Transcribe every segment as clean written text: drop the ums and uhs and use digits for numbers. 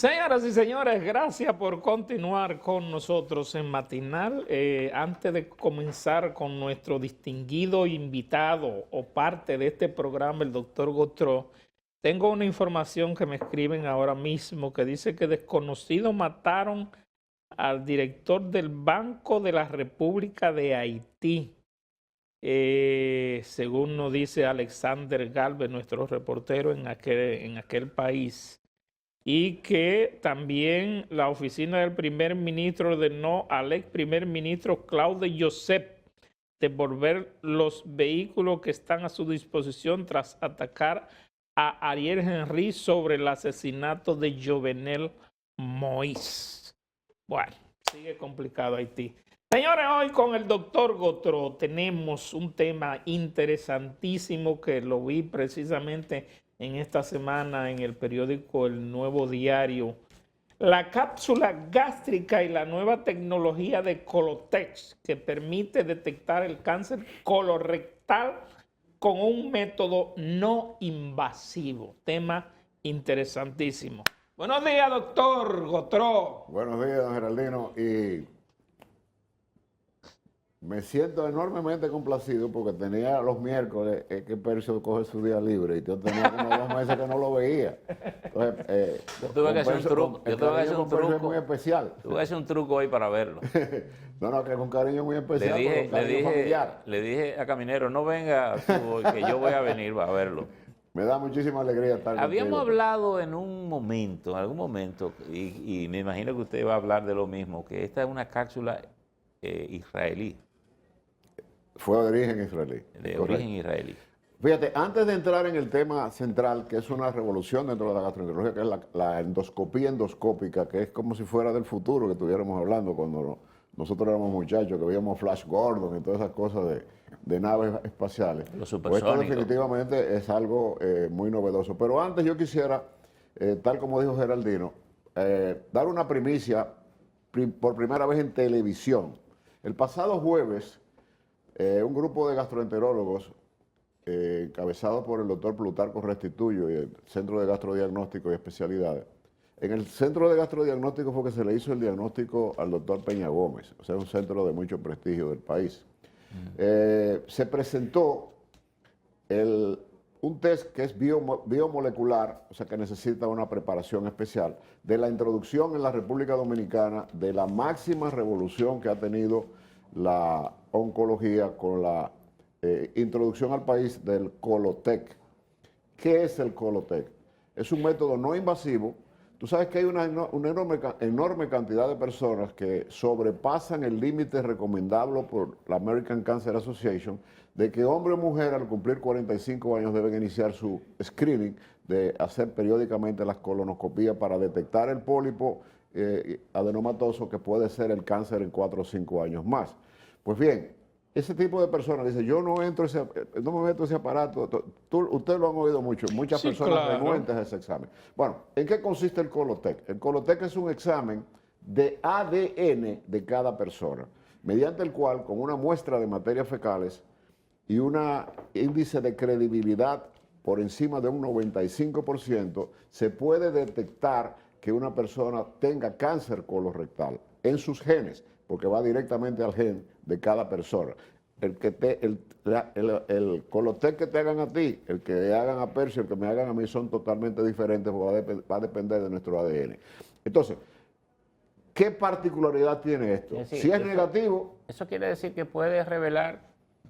Señoras y señores, gracias por continuar con nosotros en Matinal. Antes de comenzar con nuestro distinguido invitado o parte de este programa, el doctor Gautreaux, tengo una información que me escriben ahora mismo que dice que desconocidos mataron al director del Banco de la República de Haití. Según nos dice Alexander Galvez, nuestro reportero en aquel país. Y que también la oficina del primer ministro ordenó al ex primer ministro Claude Joseph devolver los vehículos que están a su disposición tras atacar a Ariel Henry sobre el asesinato de Jovenel Moïse. Bueno, sigue complicado Haití. Señores, hoy con el doctor Gautreaux tenemos un tema interesantísimo que lo vi precisamente en esta semana en el periódico El Nuevo Diario. La cápsula gástrica y la nueva tecnología de Colotex que permite detectar el cáncer colorectal con un método no invasivo. Tema interesantísimo. Buenos días, doctor Gautreaux. Buenos días, don Geraldino. Y me siento enormemente complacido porque tenía los miércoles que Percio coge su día libre y yo tenía como 2 meses que no lo veía. Entonces, yo tuve que hacer un truco. Yo tuve que hacer un truco. Es muy especial. Tuve que hacer un truco hoy para verlo. No, que con cariño muy especial. Le dije a Caminero, no venga tú, que yo voy a venir a verlo. Me da muchísima alegría estar Habíamos contigo. hablado en algún momento, y me imagino que usted va a hablar de lo mismo, que esta es una cápsula israelí. Fue de origen israelí. De origen israelí. Fíjate, antes de entrar en el tema central, que es una revolución dentro de la gastroenterología, que es la endoscopía endoscópica, que es como si fuera del futuro que estuviéramos hablando cuando nosotros éramos muchachos, que veíamos Flash Gordon y todas esas cosas de naves espaciales. Los Pues esto supersónicos. definitivamente es algo muy novedoso. Pero antes yo quisiera, tal como dijo Geraldino, dar una primicia por primera vez en televisión. El pasado jueves, un grupo de gastroenterólogos encabezado por el doctor Plutarco Restituyo y el Centro de Gastrodiagnóstico y Especialidades. En el Centro de Gastrodiagnóstico fue que se le hizo el diagnóstico al doctor Peña Gómez, o sea, un centro de mucho prestigio del país. Se presentó un test que es biomolecular, o sea, que necesita una preparación especial, de la introducción en la República Dominicana de la máxima revolución que ha tenido la oncología con la introducción al país del Colotec. ¿Qué es el Colotec? Es un método no invasivo. Tú sabes que hay una enorme cantidad de personas que sobrepasan el límite recomendable por la American Cancer Association de que hombre o mujer al cumplir 45 años deben iniciar su screening de hacer periódicamente las colonoscopías para detectar el pólipo adenomatoso que puede ser el cáncer en 4 o 5 años más. Pues bien, ese tipo de personas dice, yo no me meto en ese aparato. Ustedes lo han oído mucho, muchas personas renuentes a ese examen. Bueno, ¿en qué consiste el Colotec? El Colotec es un examen de ADN de cada persona, mediante el cual, con una muestra de materias fecales y un índice de credibilidad por encima de un 95%, se puede detectar que una persona tenga cáncer colorectal en sus genes, porque va directamente al gen de cada persona. El Colotec que te hagan a ti, el que hagan a Percio, el que me hagan a mí son totalmente diferentes, porque va a depender de nuestro ADN. Entonces, ¿qué particularidad tiene esto? Es decir, Si es negativo... Eso quiere decir que puede revelar,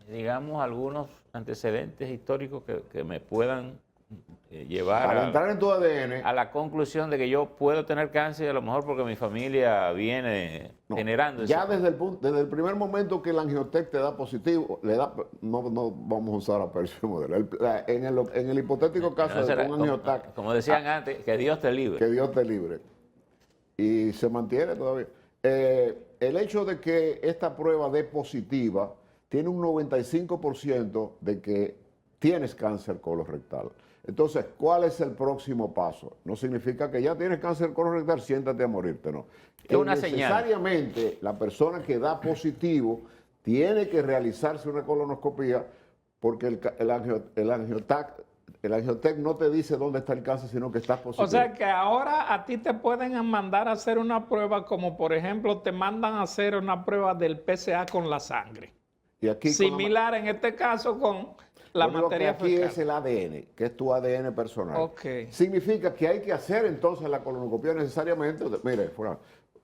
digamos, algunos antecedentes históricos que me puedan llevar al entrar en tu ADN, a la conclusión de que yo puedo tener cáncer, a lo mejor porque mi familia viene generando ya ese. desde el primer momento que el Angiotec te da positivo, no vamos a usar a Percio modelo. En el hipotético caso No, de un Angiotec, como decían antes, que Dios te libre. que Dios te libre. Y se mantiene todavía. El hecho de que esta prueba dé positiva tiene un 95% de que tienes cáncer colorectal. Entonces, ¿cuál es el próximo paso? No significa que ya tienes cáncer colorectal, siéntate a morirte, no. Es una señal. Necesariamente la persona que da positivo tiene que realizarse una colonoscopía porque el Angiotac el Angiotec no te dice dónde está el cáncer, sino que estás positivo. O sea que ahora a ti te pueden mandar a hacer una prueba, como por ejemplo te mandan a hacer una prueba del PSA con la sangre. Y aquí Similar en este caso con la materia que aquí fecal. es el ADN, que es tu ADN personal. Ok. Significa que hay que hacer entonces la colonoscopia necesariamente. Mire,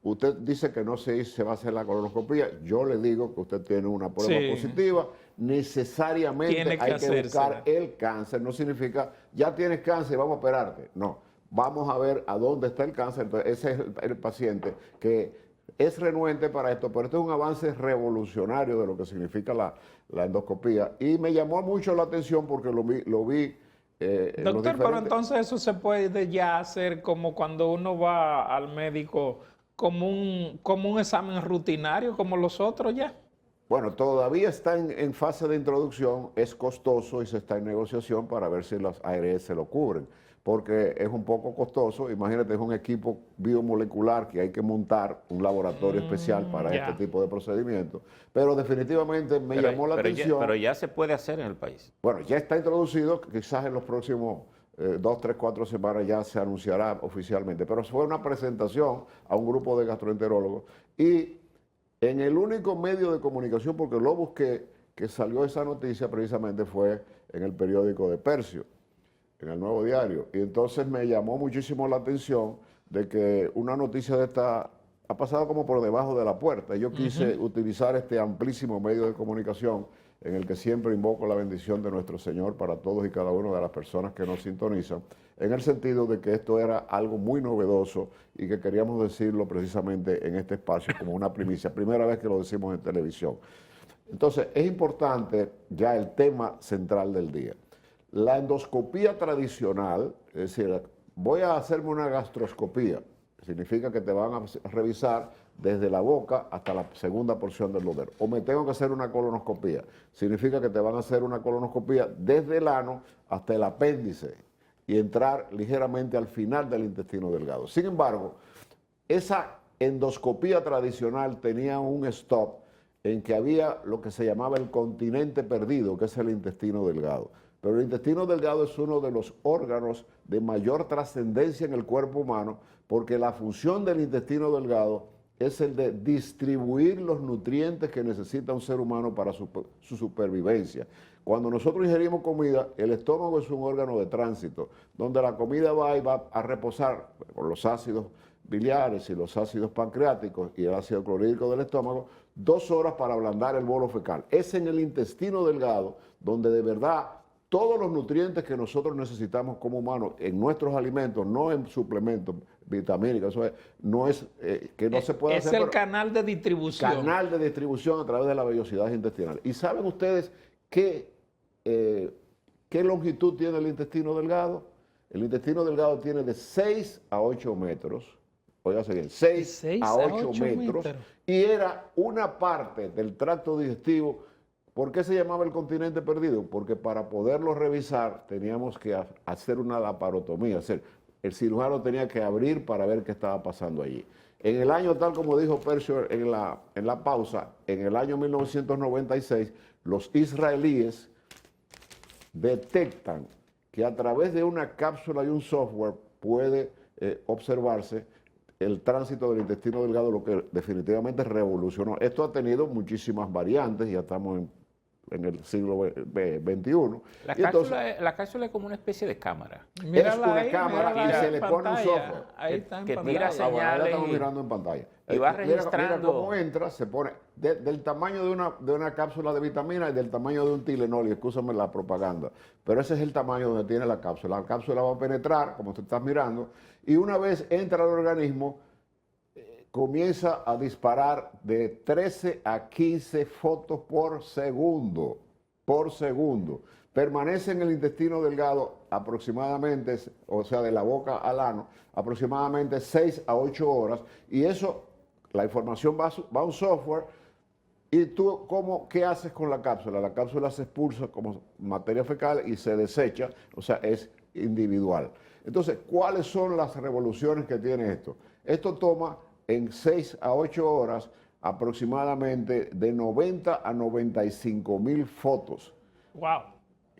usted dice que no se va a hacer la colonoscopia. Yo le digo que usted tiene una prueba positiva. Necesariamente hay que buscar el cáncer. No significa, ya tienes cáncer, vamos a operarte. No, vamos a ver a dónde está el cáncer. Entonces, ese es el paciente que es renuente para esto, pero esto es un avance revolucionario de lo que significa la endoscopía. Y me llamó mucho la atención porque lo vi Doctor, pero entonces eso se puede ya hacer como cuando uno va al médico, como un examen rutinario, como los otros ya. Bueno, todavía está en fase de introducción, es costoso y se está en negociación para ver si las ARS se lo cubren, porque es un poco costoso. Imagínate, es un equipo biomolecular que hay que montar, un laboratorio especial para este tipo de procedimientos. Pero definitivamente me llamó la atención. Pero ya se puede hacer en el país. Bueno, ya está introducido, quizás en los próximos 2, 3, 4 semanas ya se anunciará oficialmente. Pero fue una presentación a un grupo de gastroenterólogos y en el único medio de comunicación, porque lo busqué, que salió esa noticia precisamente fue en el periódico de Percio, en el Nuevo Diario. Y entonces me llamó muchísimo la atención de que una noticia de esta ha pasado como por debajo de la puerta. Yo quise utilizar este amplísimo medio de comunicación en el que siempre invoco la bendición de nuestro Señor para todos y cada una de las personas que nos sintonizan, en el sentido de que esto era algo muy novedoso y que queríamos decirlo precisamente en este espacio como una primicia, primera vez que lo decimos en televisión. Entonces, es importante ya el tema central del día. La endoscopía tradicional, es decir, voy a hacerme una gastroscopía, significa que te van a revisar desde la boca hasta la segunda porción del duodeno. O me tengo que hacer una colonoscopía, significa que te van a hacer una colonoscopía desde el ano hasta el apéndice y entrar ligeramente al final del intestino delgado. Sin embargo, esa endoscopía tradicional tenía un stop en que había lo que se llamaba el continente perdido, que es el intestino delgado. Pero el intestino delgado es uno de los órganos de mayor trascendencia en el cuerpo humano, porque la función del intestino delgado es el de distribuir los nutrientes que necesita un ser humano para su supervivencia. Cuando nosotros ingerimos comida, el estómago es un órgano de tránsito, donde la comida va y va a reposar con los ácidos biliares y los ácidos pancreáticos y el ácido clorhídrico del estómago, 2 horas para ablandar el bolo fecal. Es en el intestino delgado donde de verdad todos los nutrientes que nosotros necesitamos como humanos en nuestros alimentos, no en suplementos vitamínicos, eso es, no es que no se puede hacer. Es el canal de distribución. Canal de distribución a través de la vellosidad intestinal. ¿Y saben ustedes qué longitud tiene el intestino delgado? El intestino delgado tiene de 6 a 8 metros. Óigase bien, 6 a 8 metros. Y era una parte del tracto digestivo. ¿Por qué se llamaba el continente perdido? Porque para poderlo revisar teníamos que hacer una laparotomía. Es decir, el cirujano tenía que abrir para ver qué estaba pasando allí. En el año, tal como dijo Percio en la pausa, en el año 1996, los israelíes detectan que a través de una cápsula y un software puede observarse el tránsito del intestino delgado, lo que definitivamente revolucionó. Esto ha tenido muchísimas variantes, ya estamos en el siglo XXI. La cápsula es como una especie de cámara. Es una cámara y se le pone un software. Ahí está en que pantalla. tira señales. Estamos mirando en pantalla. Y va registrando. Mira cómo entra, se pone del tamaño de una cápsula de vitamina y del tamaño de un Tylenol, y excúsame la propaganda. Pero ese es el tamaño donde tiene la cápsula. La cápsula va a penetrar, como tú estás mirando, y una vez entra al organismo, comienza a disparar de 13 a 15 fotos por segundo. Permanece en el intestino delgado aproximadamente, o sea, de la boca al ano, aproximadamente 6 a 8 horas. Y eso, la información va a un software. ¿Y tú qué haces con la cápsula? La cápsula se expulsa como materia fecal y se desecha, o sea, es individual. Entonces, ¿cuáles son las revoluciones que tiene esto? Esto toma en 6 a 8 horas aproximadamente de 90 a 95 mil fotos. Wow.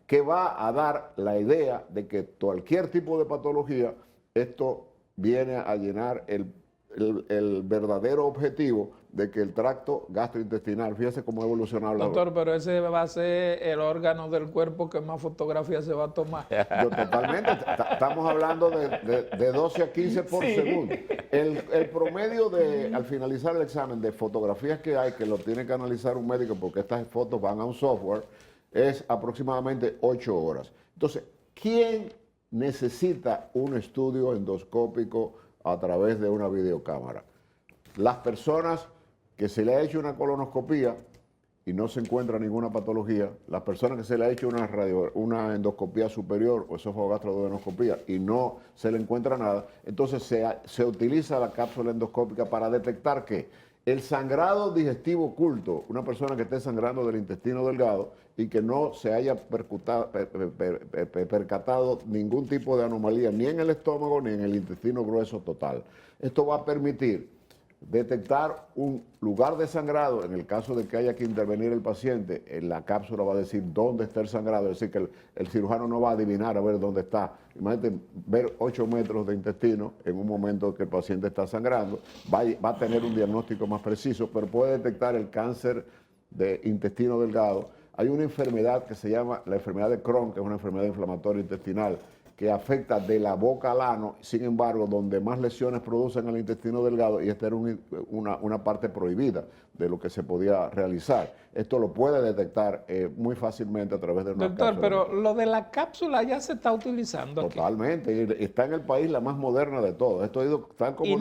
que va a dar la idea de que cualquier tipo de patología, esto viene a llenar el verdadero objetivo de que el tracto gastrointestinal, fíjese cómo ha evolucionado la... Doctor, pero ese va a ser el órgano del cuerpo que más fotografías se va a tomar. Yo totalmente, estamos hablando de 12 a 15 por segundo. El promedio al finalizar el examen de fotografías que hay, que lo tiene que analizar un médico porque estas fotos van a un software, es aproximadamente 8 horas. Entonces, ¿quién necesita un estudio endoscópico a través de una videocámara? Las personas que se le ha hecho una colonoscopía y no se encuentra ninguna patología, las personas que se le ha hecho una endoscopía superior o esófago-gastroduodenoscopía y no se le encuentra nada, entonces se utiliza la cápsula endoscópica para detectar que el sangrado digestivo oculto, una persona que esté sangrando del intestino delgado y que no se haya percatado ningún tipo de anomalía ni en el estómago ni en el intestino grueso total. Esto va a permitir detectar un lugar de sangrado. En el caso de que haya que intervenir el paciente, en la cápsula va a decir dónde está el sangrado, es decir, que el cirujano no va a adivinar a ver dónde está. Imagínate ver 8 metros de intestino en un momento que el paciente está sangrando, va a tener un diagnóstico más preciso, pero puede detectar el cáncer de intestino delgado. Hay una enfermedad que se llama la enfermedad de Crohn, que es una enfermedad inflamatoria intestinal, que afecta de la boca al ano, sin embargo, donde más lesiones producen el intestino delgado, y esta era una parte prohibida de lo que se podía realizar. Esto lo puede detectar muy fácilmente a través de una cápsula. Doctor, pero lo de la cápsula ya se está utilizando aquí. Totalmente, y está en el país la más moderna de todos. Esto ha ido tal como y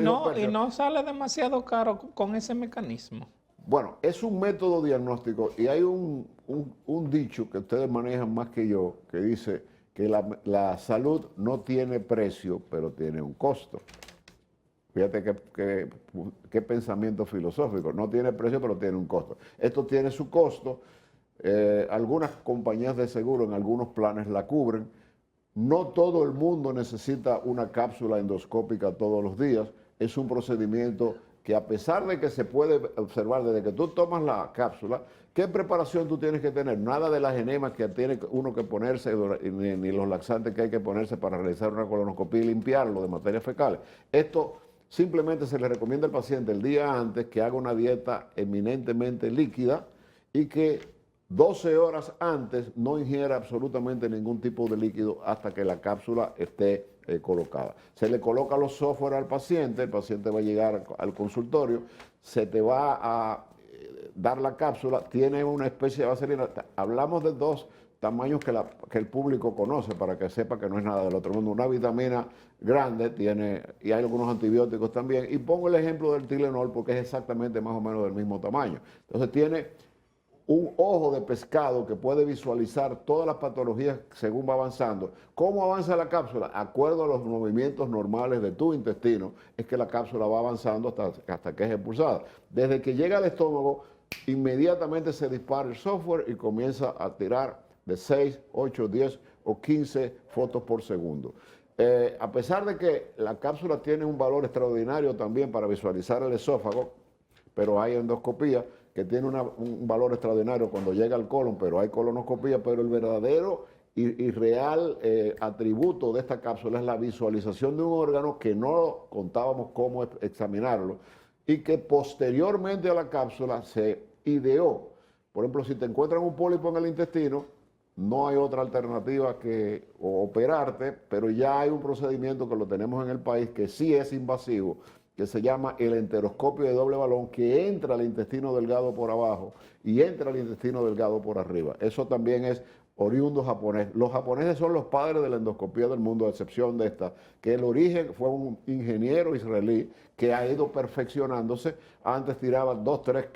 no sale demasiado caro con ese mecanismo. Bueno, es un método diagnóstico y hay un dicho que ustedes manejan más que yo, que dice que la salud no tiene precio, pero tiene un costo. Fíjate qué pensamiento filosófico. No tiene precio, pero tiene un costo. Esto tiene su costo. Algunas compañías de seguro en algunos planes la cubren. No todo el mundo necesita una cápsula endoscópica todos los días. Es un procedimiento que, a pesar de que se puede observar desde que tú tomas la cápsula, ¿qué preparación tú tienes que tener? Nada de las enemas que tiene uno que ponerse, ni los laxantes que hay que ponerse para realizar una colonoscopia y limpiarlo de materias fecales. Esto simplemente se le recomienda al paciente el día antes que haga una dieta eminentemente líquida y que 12 horas antes no ingiera absolutamente ningún tipo de líquido hasta que la cápsula esté colocada. Se le coloca los software al paciente, el paciente va a llegar al consultorio, se te va a dar la cápsula, tiene una especie de vaselina. Hablamos de 2 tamaños que el público conoce para que sepa que no es nada del otro mundo. Una vitamina grande tiene, y hay algunos antibióticos también, y pongo el ejemplo del Tylenol porque es exactamente más o menos del mismo tamaño. Entonces tiene un ojo de pescado que puede visualizar todas las patologías según va avanzando. ¿Cómo avanza la cápsula? Acuerdo a los movimientos normales de tu intestino, es que la cápsula va avanzando hasta que es expulsada. Desde que llega al estómago, inmediatamente se dispara el software y comienza a tirar de 6, 8, 10 o 15 fotos por segundo. A pesar de que la cápsula tiene un valor extraordinario también para visualizar el esófago, pero hay endoscopía que tiene un valor extraordinario cuando llega al colon, pero hay colonoscopía, pero el verdadero y real atributo de esta cápsula es la visualización de un órgano que no contábamos cómo examinarlo y que posteriormente a la cápsula se ideó. Por ejemplo, si te encuentran un pólipo en el intestino, no hay otra alternativa que operarte, pero ya hay un procedimiento que lo tenemos en el país que sí es invasivo, que se llama el enteroscopio de doble balón, que entra al intestino delgado por abajo y entra al intestino delgado por arriba. Eso también es oriundo japonés. Los japoneses son los padres de la endoscopía del mundo, a excepción de esta, que el origen fue un ingeniero israelí que ha ido perfeccionándose. Antes tiraba 2, 3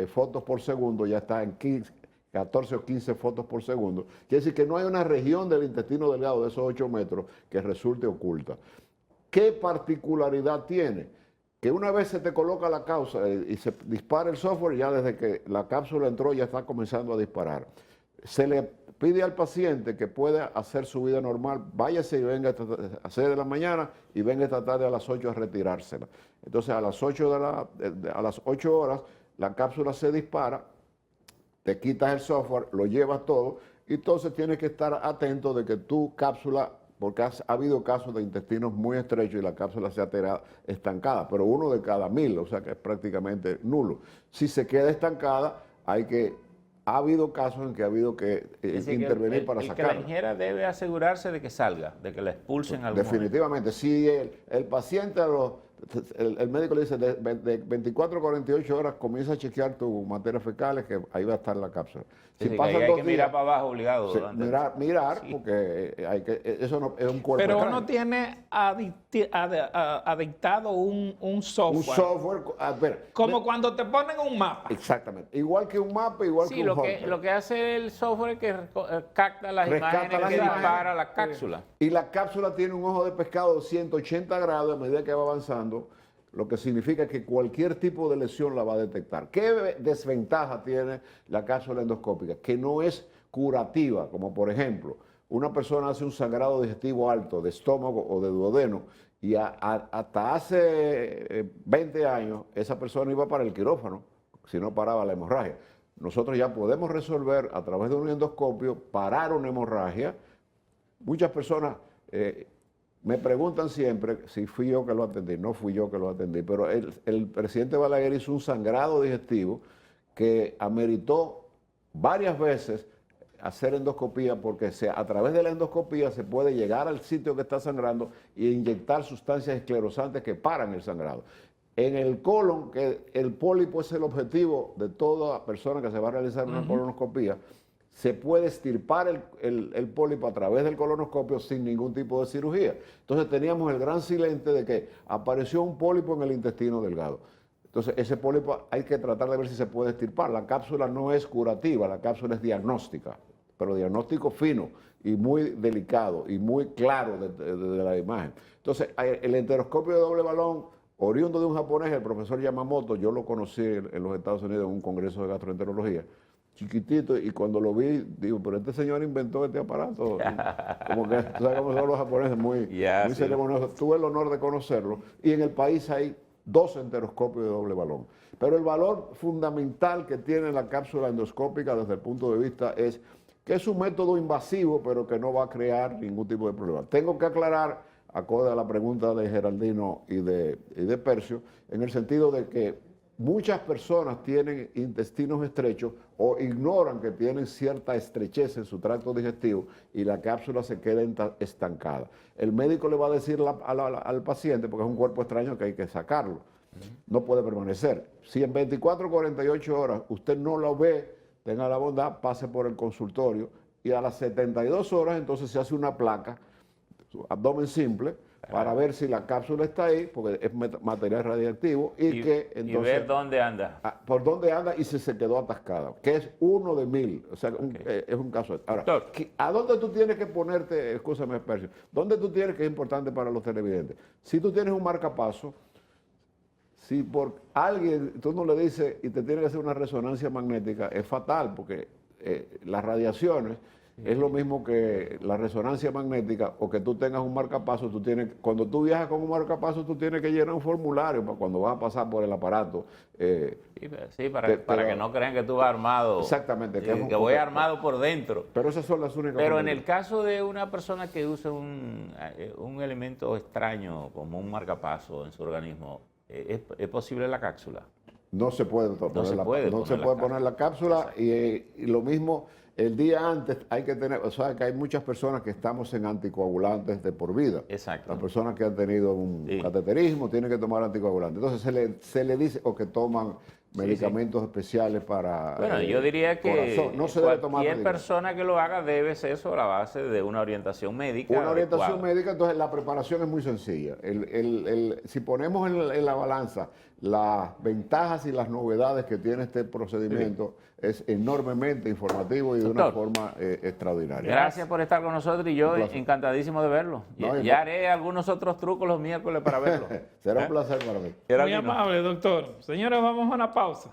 fotos por segundo, ya está en 14 o 15 fotos por segundo. Quiere decir que no hay una región del intestino delgado de esos 8 metros que resulte oculta. ¿Qué particularidad tiene? Que una vez se te coloca la cápsula y se dispara el software, ya desde que la cápsula entró ya está comenzando a disparar. Se le pide al paciente que pueda hacer su vida normal, váyase y venga a las 6 de la mañana y venga esta tarde a las 8 a retirársela. Entonces a las 8 horas la cápsula se dispara, te quitas el software, lo llevas todo y entonces tienes que estar atento de que tu cápsula, porque ha habido casos de intestinos muy estrechos y la cápsula se ha estancada, pero 1 de cada 1000, o sea que es prácticamente nulo. Si se queda estancada, ha habido casos en que ha habido que intervenir para sacarla. Que la ingeniera debe asegurarse de que salga, de que la expulsen algún Definitivamente. Si el paciente, el médico le dice de 24 a 48 horas comienza a chequear tu materia fecales, que ahí va a estar la cápsula. Si pasan hay 2 que días, mirar para abajo obligado. sí, mirar sí. Porque eso no es un cuerpo Pero extraño. uno tiene adictado un software. Un software, como cuando te ponen un mapa. Exactamente. Igual que un mapa, igual que un hunter. Lo que hace el software es que capta las imágenes que dispara la cápsula. Y la cápsula tiene un ojo de pescado de 180 grados a medida que va avanzando, lo que significa que cualquier tipo de lesión la va a detectar. ¿Qué desventaja tiene la cápsula endoscópica? Que no es curativa, como por ejemplo, una persona hace un sangrado digestivo alto de estómago o de duodeno y hasta hace 20 años esa persona iba para el quirófano si no paraba la hemorragia. Nosotros ya podemos resolver a través de un endoscopio parar una hemorragia. Muchas personas me preguntan siempre si fui yo que lo atendí. No fui yo que lo atendí, pero el presidente Balaguer hizo un sangrado digestivo que ameritó varias veces hacer endoscopía, porque a través de la endoscopía se puede llegar al sitio que está sangrando e inyectar sustancias esclerosantes que paran el sangrado. En el colon, que el pólipo es el objetivo de toda persona que se va a realizar una colonoscopía, se puede extirpar el pólipo a través del colonoscopio sin ningún tipo de cirugía. Entonces teníamos el gran silente de que apareció un pólipo en el intestino delgado. Entonces ese pólipo hay que tratar de ver si se puede extirpar. La cápsula no es curativa, la cápsula es diagnóstica, pero diagnóstico fino y muy delicado y muy claro de la imagen. Entonces el enteroscopio de doble balón, oriundo de un japonés, el profesor Yamamoto, yo lo conocí en los Estados Unidos en un congreso de gastroenterología, chiquitito, y cuando lo vi, digo, pero este señor inventó este aparato. Como que, tú sabes cómo son los japoneses, muy ceremoniosos. Tuve el honor de conocerlo, y en el país hay 2 enteroscopios de doble balón. Pero el valor fundamental que tiene la cápsula endoscópica desde el punto de vista es que es un método invasivo, pero que no va a crear ningún tipo de problema. Tengo que aclarar, acorde a la pregunta de Geraldino y de Percio, en el sentido de que muchas personas tienen intestinos estrechos o ignoran que tienen cierta estrechez en su tracto digestivo y la cápsula se queda estancada. El médico le va a decir al paciente, porque es un cuerpo extraño que hay que sacarlo, no puede permanecer. Si en 24 o 48 horas usted no lo ve, tenga la bondad, pase por el consultorio y a las 72 horas entonces se hace una placa, abdomen simple, para ver si la cápsula está ahí, porque es material radiactivo, y ver dónde anda. Por dónde anda y si se quedó atascada, que es 1 de 1000, o sea, es un caso. Ahora, ¿a dónde tú tienes que ponerte, escúchame, Percio, dónde tú tienes que es importante para los televidentes? Si tú tienes un marcapaso, si por alguien tú no le dices y te tiene que hacer una resonancia magnética, es fatal, porque las radiaciones es lo mismo que la resonancia magnética o que tú tengas un marcapaso. Cuando tú viajas con un marcapaso, tú tienes que llenar un formulario para cuando vas a pasar por el aparato. Para que no crean que tú vas armado. Exactamente. Que voy armado por dentro. Pero esas son las únicas. Pero en el caso de una persona que usa un elemento extraño como un marcapaso en su organismo, ¿es posible la cápsula? No se puede poner la cápsula y lo mismo. El día antes hay que tener, o sea, que hay muchas personas que estamos en anticoagulantes de por vida. Exacto. Las personas que han tenido un cateterismo tienen que tomar anticoagulantes. Entonces se le dice, o que toman medicamentos especiales para bueno, yo diría que corazón. No se debe tomar cualquier persona que lo haga debe ser sobre la base de una orientación médica. Una orientación médica, entonces la preparación es muy sencilla. Si ponemos en la balanza las ventajas y las novedades que tiene este procedimiento, es enormemente informativo y de una forma extraordinaria. Gracias por estar con nosotros y yo encantadísimo de verlo. Ya haré algunos otros trucos los miércoles para verlo. Será un placer para mí. Muy amable, doctor. Señores, vamos a una pausa.